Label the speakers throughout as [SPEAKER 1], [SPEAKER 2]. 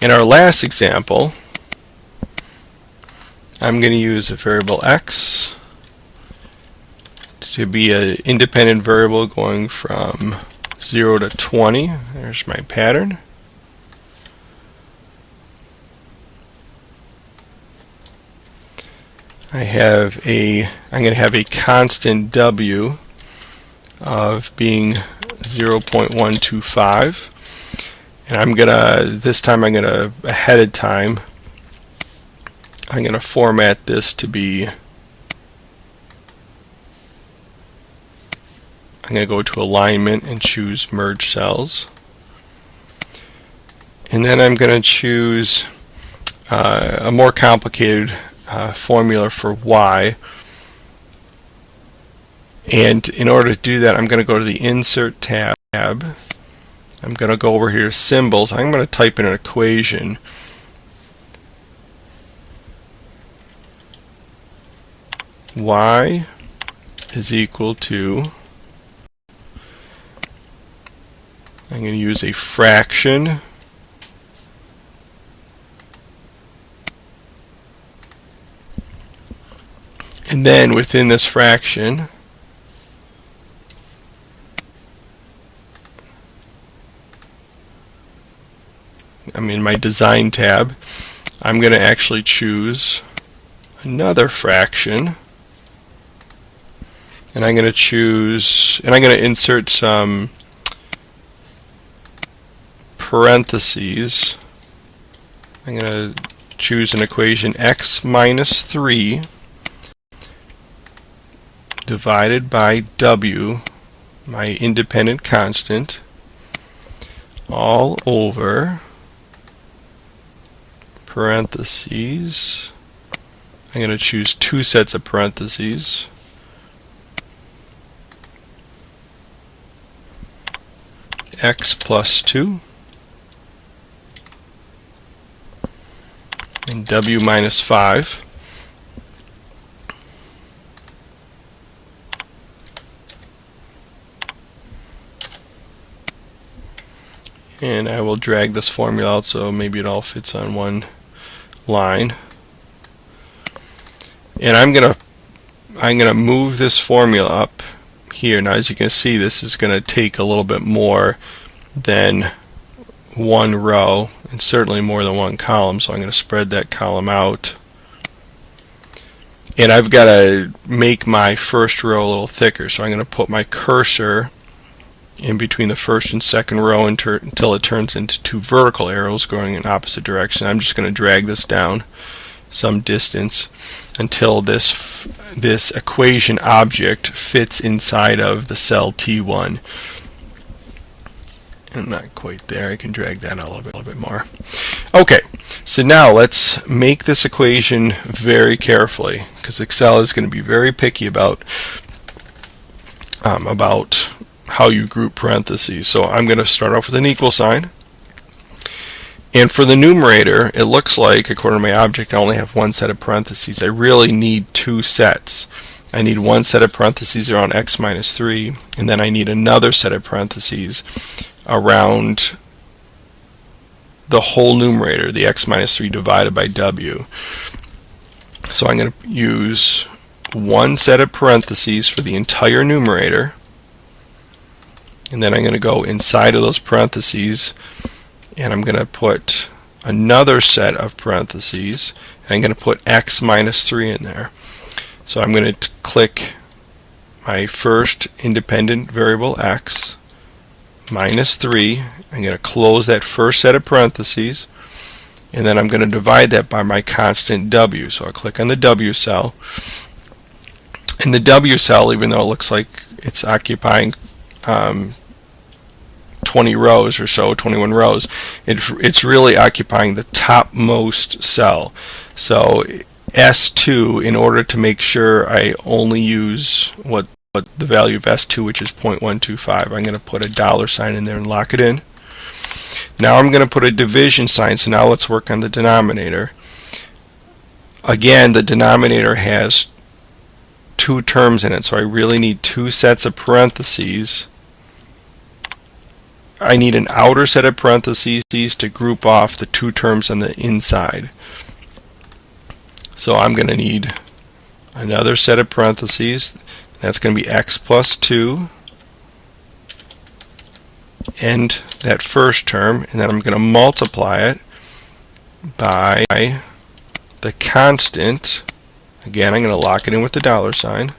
[SPEAKER 1] In our last example, I'm going to use a variable x to be an independent variable going from 0 to 20. There's my pattern. I'm going to have a constant w of being 0.125, and this time I'm gonna ahead of time I'm gonna format this to be, I'm gonna go to alignment and choose merge cells, and then I'm gonna choose a more complicated formula for y. And in order to do that, I'm going to go to the Insert tab. I'm going to go over here to Symbols. I'm going to type in an equation. Y is equal to, I'm going to use a fraction and then within this fraction I'm in my design tab. I'm going to actually choose another fraction, and I'm going to insert some parentheses. I'm going to choose an equation x minus 3 divided by w, my independent constant, all over parentheses. I'm going to choose two sets of parentheses. X plus 2 and w minus 5. And I will drag this formula out so maybe it all fits on one line. And I'm gonna move this formula up here. Now, as you can see, this is going to take a little bit more than one row, and certainly more than one column. So I'm going to spread that column out. And I've got to make my first row a little thicker. So I'm going to put my cursor in between the first and second row until it turns into two vertical arrows going in opposite direction. I'm just going to drag this down some distance until this equation object fits inside of the cell T1. I'm not quite there. I can drag that out a little bit more. Okay, so now let's make this equation very carefully, because Excel is going to be very picky about how you group parentheses. So I'm going to start off with an equal sign. And for the numerator, it looks like, according to my object, I only have one set of parentheses. I really need two sets. I need one set of parentheses around x minus 3, and then I need another set of parentheses around the whole numerator, the x minus 3 divided by w. So I'm going to use one set of parentheses for the entire numerator, and then I'm going to go inside of those parentheses and I'm going to put another set of parentheses, and I'm going to put x minus 3 in there. So I'm going to click my first independent variable x minus 3. I'm going to close that first set of parentheses, and then I'm going to divide that by my constant w. So I'll click on the w cell. And the w cell, even though it looks like it's occupying 20 rows or so, 21 rows, it's really occupying the topmost cell. So S2, in order to make sure I only use what the value of S2, which is 0.125, I'm going to put a $sign in there and lock it in. Now I'm going to put a division sign, so now let's work on the denominator. Again, the denominator has two terms in it, so I really need two sets of parentheses I need an outer set of parentheses to group off the two terms on the inside. So I'm going to need another set of parentheses. That's going to be x plus 2 and that first term, and then I'm going to multiply it by the constant. Again, I'm going to lock it in with the dollar sign,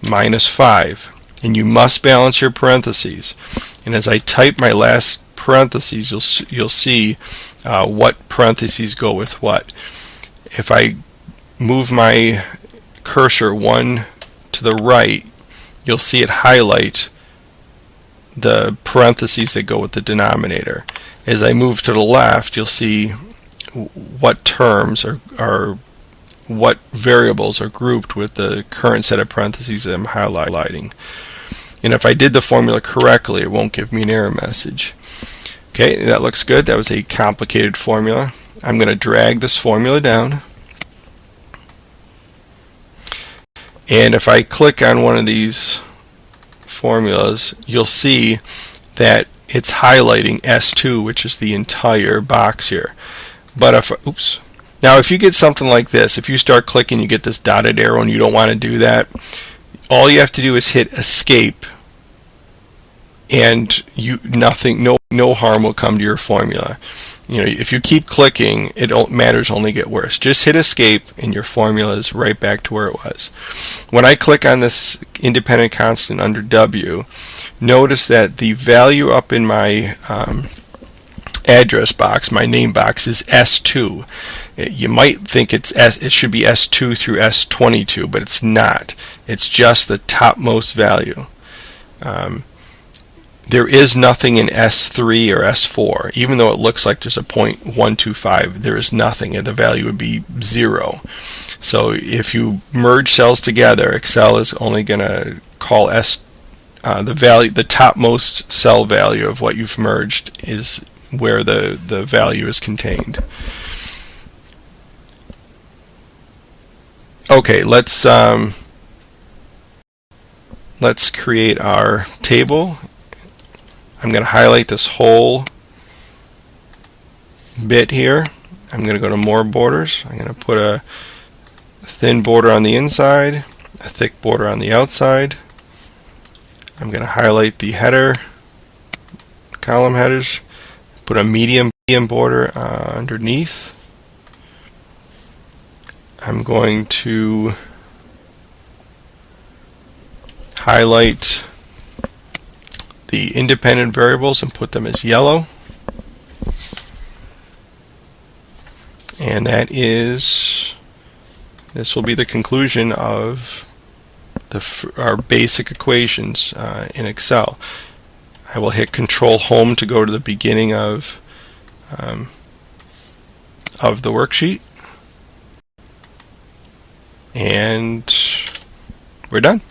[SPEAKER 1] minus 5. And you must balance your parentheses. And as I type my last parentheses, you'll see what parentheses go with what. If I move my cursor one to the right, you'll see it highlight the parentheses that go with the denominator. As I move to the left, you'll see what terms are what variables are grouped with the current set of parentheses that I'm highlighting. And if I did the formula correctly, it won't give me an error message. Okay, that looks good. That was a complicated formula. I'm going to drag this formula down. And if I click on one of these formulas, you'll see that it's highlighting S2, which is the entire box here. But now if you get something like this, if you start clicking, you get this dotted arrow and you don't want to do that, all you have to do is hit escape, and no harm will come to your formula. You know, if you keep clicking, matters only get worse. Just hit escape and your formula is right back to where it was. When I click on this independent constant under W, notice that the value up in my address box, my name box, is S2. You might think it should be S2 through S22, but it's not. It's just the topmost value. There is nothing in S3 or S4. Even though it looks like there's a 0.125, there is nothing, and the value would be 0. So if you merge cells together, Excel is only going to call the topmost cell value of what you've merged is where the value is contained. Okay, let's create our table. I'm going to highlight this whole bit here. I'm going to go to more borders. I'm going to put a thin border on the inside, a thick border on the outside. I'm going to highlight the header, column headers, put a medium border underneath. I'm going to highlight the independent variables and put them as yellow. And this will be the conclusion of our basic equations in Excel. I will hit Control Home to go to the beginning of the worksheet, and we're done.